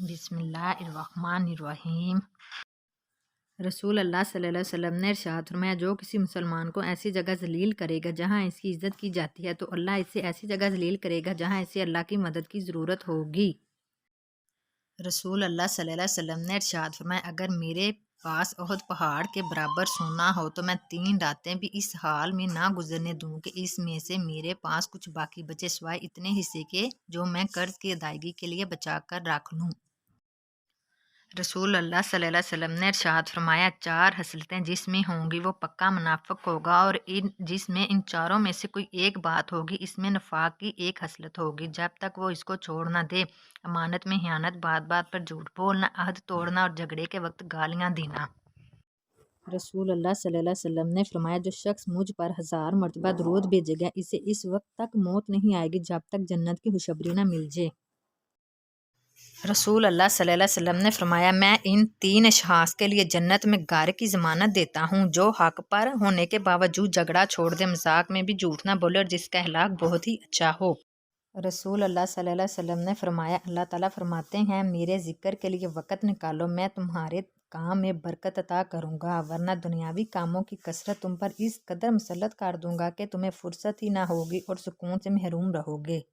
बिस्मिल्लाहिर्रहमानिर्रहीम। रसूल अल्लाह सल्लल्लाहु अलैहि वसल्लम ने इरशाद फरमाया, जो किसी मुसलमान को ऐसी जगह जलील करेगा जहाँ इसकी इज़्ज़त की जाती है तो अल्लाह इसे ऐसी जगह जलील करेगा जहाँ इसे अल्लाह की मदद की ज़रूरत होगी। रसूल अल्लाह सल्लल्लाहु अलैहि वसल्लम ने इरशाद फरमाया, अगर मेरे पास ओहद पहाड़ के बराबर सोना हो तो मैं 3 रातें भी इस हाल में ना गुजरने दूँ कि इसमें से मेरे पास कुछ बाकी बचे सिवाय इतने हिस्से के जो मैं कर्ज की अदायगी के लिए बचा कर रख लूँ। रसूल अल्लाह सल्लल्लाहु अलैहि वसल्लम ने इरशाद फरमाया, 4 हसलतें जिसमें होंगी वो पक्का मुनाफिक होगा, और जिसमें इन चारों में से कोई एक बात होगी इसमें नफाक की एक हसलत होगी जब तक वो इसको छोड़ ना दे। अमानत में हियानत, बात बात पर झूठ बोलना, अहद तोड़ना और झगड़े के वक्त गालियाँ देना। रसूल अल्लाह सल्लल्लाहु अलैहि वसल्लम ने फरमाया, जो शख्स मुझ पर 1000 मरतबा दरूद भेजेगा इसे इस वक्त तक मौत नहीं आएगी जब तक जन्नत की खुशबरी ना मिल जाए। रसूल अल्लाह सल्लल्लाहु अलैहि वसल्लम ने फरमाया, मैं इन 3 अशखास के लिए जन्नत में घर की ज़मानत देता हूँ, जो हक पर होने के बावजूद झगड़ा छोड़ दे, मजाक में भी झूठ ना बोले और जिसका अखलाक बहुत ही अच्छा हो। रसूल अल्लाह सल्लल्लाहु अलैहि वसल्लम ने फरमाया, अल्लाह ताला फरमाते हैं, मेरे जिक्र के लिए वक़्त निकालो, मैं तुम्हारे काम में बरकत अता करूँगा, वरना दुनियावी कामों की कसरत तुम पर इस कदर मुसल्लत कर दूँगा कि तुम्हें फुर्सत ही ना होगी और सुकून से महरूम रहोगे।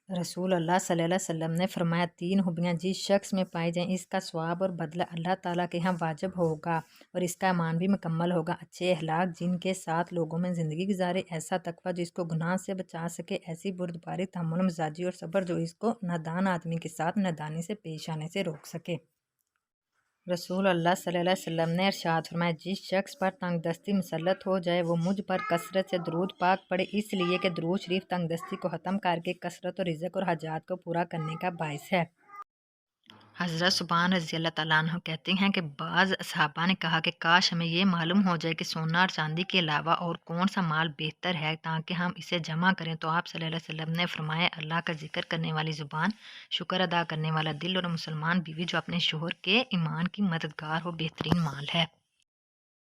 रसूल अल्लाह सल्लल्लाहु अलैहि वसल्लम ने फरमाया, 3 खूबियाँ जिस शख्स में पाई जाएँ इसका सवाब और बदला अल्लाह ताला के यहाँ वाजिब होगा और इसका ईमान भी मुकम्मल होगा। अच्छे अखलाक जिनके साथ लोगों में ज़िंदगी गुजारे, ऐसा तकवा जो इसको गुनाह से बचा सके, ऐसी बुर्दबारी, तहम्मुल मिजाजी और सब्र जो इसको नादान आदमी के साथ नादानी से पेश आने से रोक सके। रसूल अल्लाह सल्लल्लाहु अलैहि वसल्लम ने इरशाद फरमाया, जिस शख्स पर तंगदस्ती मुसल्लत हो जाए वो मुझ पर कसरत से दरूद पाक पढ़े, इसलिए कि दरूद शरीफ तंगदस्ती को ख़त्म करके कसरत और रिज़्क़ और हाजात को पूरा करने का बाइस है। हज़रत सुबहान रज़ी अल्लाह तआला अन्हु कहते हैं कि बाज़ सहाबा ने कहा कि काश हमें ये मालूम हो जाए कि सोना और चांदी के अलावा और कौन सा माल बेहतर है ताकि हम इसे जमा करें, तो आप सल्लल्लाहु अलैहि वसल्लम ने फरमाया, अल्लाह का जिक्र करने वाली ज़ुबान, शुक्र अदा करने वाला दिल और मुसलमान बीवी जो अपने शोहर के ईमान की मददगार हो बेहतरीन माल है।